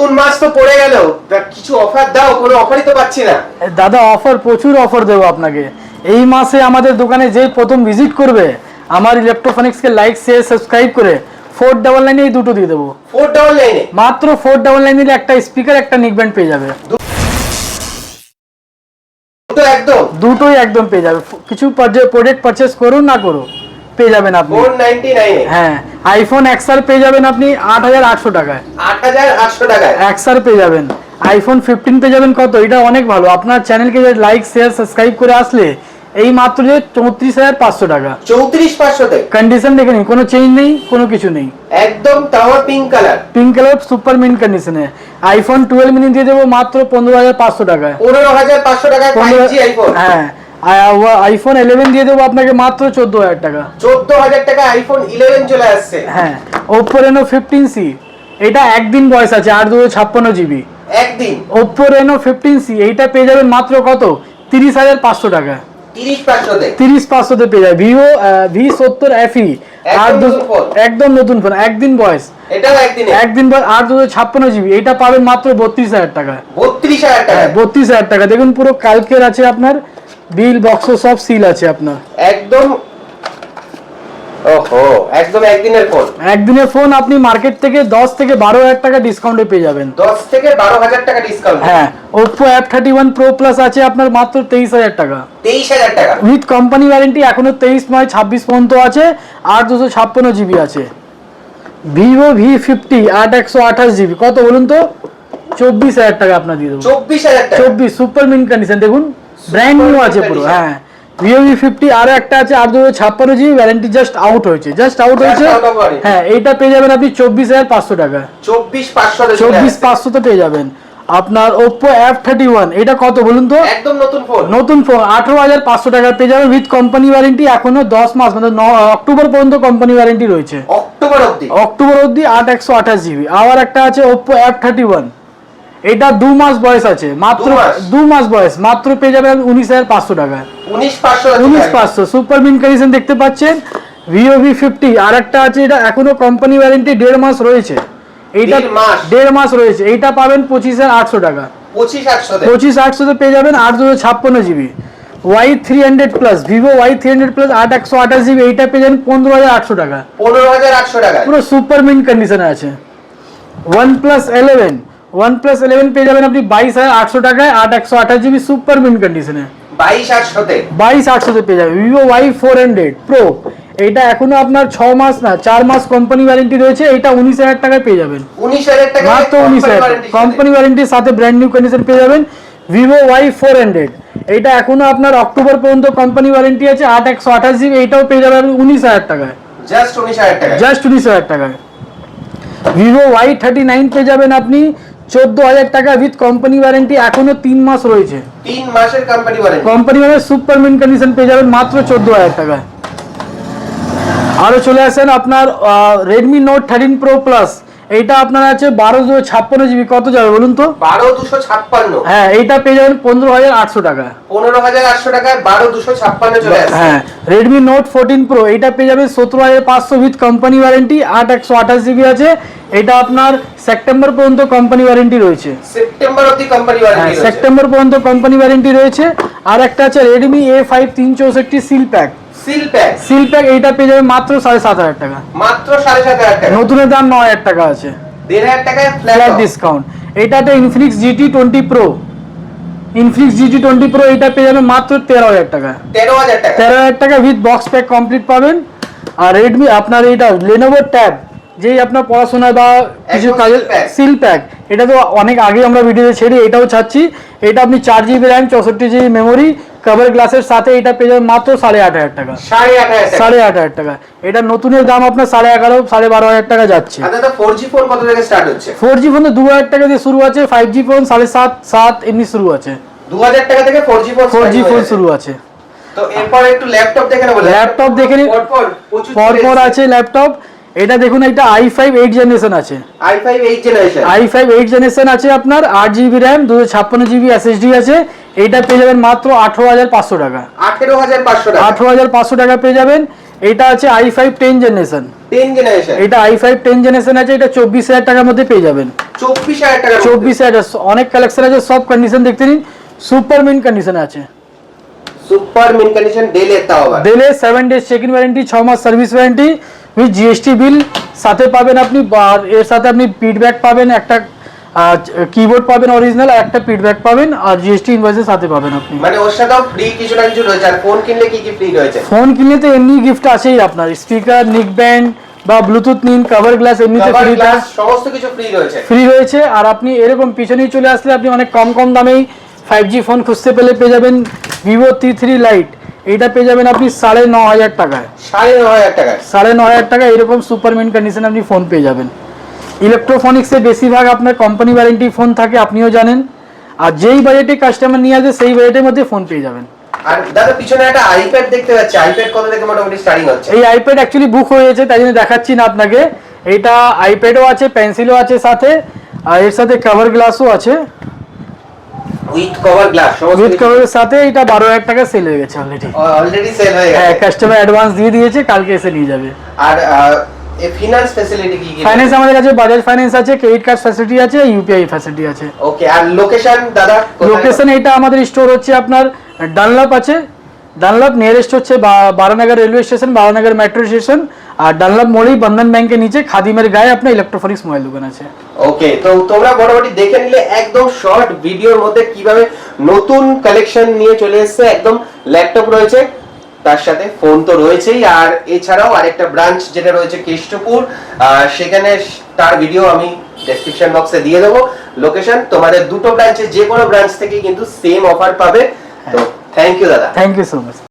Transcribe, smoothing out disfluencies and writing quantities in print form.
June মাস তো পড়ে গেল, কিছু অফার দাও, কোনো অফারই তো পাচ্ছি না। দাদা অফার, প্রচুর অফার দেবো আপনাকে। এই মাসে আমাদের দোকানে যে প্রথম ভিজিট করবে আমার ইলেকট্রনিক্সকে লাইক শেয়ার সাবস্ক্রাইব করে 499 এই দুটো দিয়ে দেবো। 499 মাত্র 499 নিলে একটা স্পিকার একটা নেক ব্যান্ড পেয়ে যাবে। দুটোই একদম পেয়ে যাবে। কিছু প্রোডাক্ট পারচেজ করুন না করুন পেয়ে যাবেন আপনি 499। হ্যাঁ, আইফোন এক্সআর পেয়ে যাবেন আপনি 8800 টাকায়। 8800 টাকায় এক্সআর পেয়ে যাবেন। আইফোন 15 পেয়ে যাবেন কত, এটা অনেক ভালো। আপনার চ্যানেলকে লাইক শেয়ার সাবস্ক্রাইব করে আসলে এই মাত্র 34500 টাকা। 34500 টাকা। কন্ডিশন দেখে নিন, কোনো চেঞ্জ নেই, কোনো কিছু নেই, একদম তাও পিঙ্ক কালার সুপার মিন্ট কন্ডিশনে। আইফোন 12 মিনি দিয়ে দেবো মাত্র 15500 টাকায়। 15500 টাকায় 5G আইফোন। হ্যাঁ, আইফোন 11 দিয়ে দেবো আপনাকে মাত্র 14000 টাকা। 14000 টাকা আইফোন 11 চলে আসছে। হ্যাঁ, Oppo Reno 15C, এটা একদিন বয়স আছে, 8/256 জিবি একদিন। Oppo Reno 15C এইটা পেয়ে যাবেন মাত্র কত, 30500 টাকা। 30500 তে পেয়ে যাবে। Vivo V70 FE, একদম নতুন ফোন, একদিন বয়স, এটাও একদিন বয়স, 8/256 জিবি, এটা পাবেন মাত্র 32000 টাকা। 32000 টাকা। 32000 টাকা। দেখুন পুরো কালকের আছে আপনার, বিল বক্স সব সিল আছে আপনার, একদম। ওহো, একদম একদিনের ফোন আপনি মার্কেট থেকে 10 থেকে 12000 টাকা ডিসকাউন্টে পেয়ে যাবেন। 10 থেকে 12000 টাকা ডিসকাউন্ট। হ্যাঁ, Oppo F31 Pro Plus আছে আপনার মাত্র 23000 টাকা। 23000 টাকা উইথ কোম্পানি ওয়ারেন্টি, এখনো 23/9/26 পর্যন্ত আছে, 8/256 জিবি আছে। Vivo V50 8128 জিবি কত বলুন তো, 24000 টাকা আপনার দিয়ে দেবো। 24000 টাকা। 24 সুপার মিন্ট কন্ডিশন, দেখুন ব্র্যান্ড নিউ আছে পুরো। হ্যাঁ, Vivo V50 আরো একটা আছে 8/256 জিবি, ওয়ারেন্টি জাস্ট আউট হয়েছে। হ্যাঁ, এইটা পেয়ে যাবেন আপনি 24500 টাকা। 24500 তে পেয়ে যাবেন। আপনার Oppo F31 এটা কত বলুন তো, একদম নতুন ফোন 18500 টাকা পেয়ে যাবেন উইথ কোম্পানি ওয়ারেন্টি। এখনো 10 মাস মানে অক্টোবর পর্যন্ত কোম্পানি ওয়ারেন্টি রয়েছে। অক্টোবর অবধি 8128 জিবি। আবার একটা আছে Oppo F31, এটা 2 মাস বয়স আছে, মাত্র 2 মাস বয়স, মাত্র পেয়ে যাবেন 19500 টাকা। 19500 সুপার মিন্ট কন্ডিশন দেখতে পাচ্ছেন। Vivo V50 আর একটা আছে, এটা এখনো কোম্পানি ওয়ারেন্টি 1.5 মাস রয়েছে, এইটা 1.5 মাস রয়েছে, এইটা পাবেন 25800 টাকা। 25800 তে পেয়ে যাবেন 8/256 GB. Y300 plus, Vivo Y300 plus 8128 GB, এইটা পেয়ে যাবেন 15800 টাকা। 15800 টাকা পুরো সুপার মিন্ট কন্ডিশনে আছে। OnePlus 11 পেয়ে যাবেন আপনি 22800 টাকায়, 8128 জিবি সুপার মিন্ট কন্ডিশনে। 22800 তে পেয়ে যাবেন। Vivo Y400 Pro, এইটা এখনো আপনার 6 মাস না 4 মাস কোম্পানি ওয়ারেন্টি রয়েছে, এটা 19000 টাকায় পেয়ে যাবেন। 19000 টাকা মাত্র 19000 কোম্পানি ওয়ারেন্টির সাথে ব্র্যান্ড নিউ কন্ডিশন পেয়ে যাবেন। Vivo Y400 এইটা এখনো আপনার অক্টোবর পর্যন্ত কোম্পানি ওয়ারেন্টি আছে, 8128 জিবি, এইটাও পেয়ে যাবেন 19000 টাকায়। জাস্ট 19000 টাকায়। Vivo Y39 পেয়ে যাবেন আপনি 14000 টাকা উইথ কোম্পানি ওয়ারেন্টি, এখনো 3 মাস রয়েছে, 3 মাসের company warranty super mint condition পেয়ে যাবেন মাত্র 14000 টাকায়। আরো চলে আসেন আপনার Redmi Note 13 Pro Plus, এইটা আপনার আছে 12256 জিবি, কত যাবে বলুন তো, 12256। হ্যাঁ, এইটা পেয়ে যাবেন 15800 টাকা। 15800 টাকায় 12256 চলে আসছে। হ্যাঁ, Redmi Note 14 Pro এইটা পেয়ে যাবেন 17500 উইথ কোম্পানি ওয়ারেন্টি, 8128 জিবি আছে, এটা আপনার সেপ্টেম্বর পর্যন্ত কোম্পানি ওয়ারেন্টি রয়েছে। সেপ্টেম্বর অবধি কোম্পানি ওয়ারেন্টি রয়েছে। সেপ্টেম্বর পর্যন্ত কোম্পানি ওয়ারেন্টি রয়েছে। আর একটা আছে Redmi A5 364 সিল প্যাক, এইটা পেয়ে যাবেন মাত্র 7500 টাকা। মাত্র 7500 টাকা। নতুনের দাম 9000 টাকা আছে, 1500 টাকায় ফ্ল্যাট ডিসকাউন্ট। এইটাতে Infinix GT20 Pro, এইটা পেয়ে যাবেন মাত্র 13000 টাকা। 13000 টাকা উইথ বক্স প্যাক কমপ্লিট পাবেন। আর Redmi আপনার এইটা Lenovo Tab, যেই আপনার পড়াশোনা বা কিছু কাজে সিল প্যাক, এটা তো অনেক আগে আমরা ভিডিওতে ছেড়ে এটাও ছাড়ছি। এটা আপনি 4GB RAM 64GB memory cover গ্লাসের সাথে, এটা পেয়ে যাবেন মাত্র 8500 টাকা। 8500 টাকা। এটা নতুনের দাম আপনার 11,500 12,500 টাকা যাচ্ছে। আচ্ছা, 4G ফোন কত থেকে স্টার্ট হচ্ছে? 4G ফোন তো 2000 টাকা দিয়ে শুরু আছে, 5G ফোন 7,500 এমনি শুরু আছে। 2000 টাকা থেকে 4G ফোন শুরু আছে। তো এরপর একটু ল্যাপটপ দেখে নেব। ল্যাপটপ দেখে নিন, পরপর আছে ল্যাপটপ। এটা দেখুন, একটা i5 8 জেনারেশন আছে, i5 8 জেনারেশন আছে আপনার, 8GB RAM 256GB SSD আছে, এইটা পেয়ে যাবেন মাত্র 18500 টাকা। 18500 টাকা পেয়ে যাবেন। এটা আছে i5 10 জেনারেশন, 10 জেনারেশন, এটা i5 10 জেনারেশন আছে, এটা 24,000 টাকার মধ্যে পেয়ে যাবেন। 24,000 টাকা, 24,000, অনেক কালেকশন আছে, সব কন্ডিশন দেখতে নিন, সুপার মিন্ট কন্ডিশনে আছে। সুপার মিন্ট কন্ডিশন, ডেলের তাও আবার। ডেলে 7 ডেজ চেক ইন ওয়ারেন্টি, 6 মাস service warranty with GST bill সাথে পাবেন আপনি। আর এর সাথে আপনি ফিডব্যাক পাবেন, একটা কিবোর্ড পাবেন অরিজিনাল, আর একটা ফিডব্যাক পাবেন, আর জিএসটি ইনভয়েসের সাথে পাবেন আপনি। মানে ওর সাথেও ফ্রি কিছু না কিছু রয়েছে। আর ফোন কিনলে কি কি ফ্রি রয়েছে? ফোন কিনলে তো এমনি গিফট আছেই আপনার, স্পিকার, নিক ব্যান্ড বা ব্লুটুথ নিন, কভার গ্লাস এমনিতে কভার ফ্রি, গ্লাস সমস্ত কিছু ফ্রি রয়েছে। ফ্রি রয়েছে। আর আপনি এরকম পিছনেই চলে আসলে আপনি অনেক কম কম দামেই 5G ফোন খুঁজতে পেলে পেয়ে যাবেন ভিভো T3 লাইট, এইটা পেয়ে যাবেন আপনি 9,500 টাকায়। 9,500 টাকায়? 9,500 টাকা এরকম সুপার মিন্ট কন্ডিশনে আপনি ফোন পেয়ে যাবেন। ইলেকট্রোফনিক্সে বেশিরভাগ আপনার কোম্পানি ওয়ারেন্টি ফোন থাকে, আপনিও জানেন। আর যেই বাজেটে কাস্টমার নিয়ে আসে সেই বাজেটের মধ্যে ফোন পেয়ে যাবেন। আর দাদা পিছনে একটা আইপ্যাড দেখতে পাচ্ছি, আইপ্যাড কত থেকে মোটামুটি স্টার্টিং হচ্ছে? এই আইপ্যাড অ্যাকচুয়ালি বুক হয়েছে, তাই জন্য দেখাচ্ছি না আপনাকে। এইটা আইপ্যাডও আছে, পেন্সিলও আছে সাথে, আর এর সাথে কভার গ্লাসও আছে। উইথ কভার গ্লাস সমস্ত উইথ কভারের সাথে এটা 12,000 টাকা সেল হয়ে গেছে অলরেডি সেল হয়ে হ্যাঁ, গেছে। কাস্টমার অ্যাডভান্স দিয়ে দিয়েছে, কালকে এসে নিয়ে যাবে। আর ফিনান্স ফ্যাসিলিটি কি কি? ফাইন্যান্স আমাদের কাছে বাজাজ ফাইন্যান্স আছে, ক্রেডিট কার্ড ফ্যাসিলিটি আছে, ইউপিআই ফ্যাসিলিটি আছে। ওকে, আর লোকেশন দাদা? লোকেশন এটা আমাদের স্টোর হচ্ছে আপনার ডানলপ আছে, ডানলপ নিয়ারেস্ট হচ্ছে Baranagar railway station, Baranagar metro station, আর ডানলপ মোড়েই বন্ধন ব্যাংকের নিচে খাদিমের গায়ে আপনার ইলেকট্রোফনিক্স মোবাইল দোকান আছে। ওকে, তো তোমরা মোটামুটি দেখে নিলে একদম শর্ট ভিডিওর মধ্যে কিভাবে নতুন কালেকশন নিয়ে চলে এসেছে। একদম ল্যাপটপ রয়েছে, তার সাথে ফোন তো রয়েছেই, আর এছাড়াও আরেকটা ব্রাঞ্চ যেটা রয়েছে কেষ্টপুর, সেখানে তার ভিডিও আমি ডেসক্রিপশন বক্সে দিয়ে দেবো। লোকেশন তোমাদের দুটো ব্রাঞ্চে যে কোনো ব্রাঞ্চ থেকে কিন্তু সেম অফার পাবে। তো থ্যাংক ইউ দাদা। Thank you so much.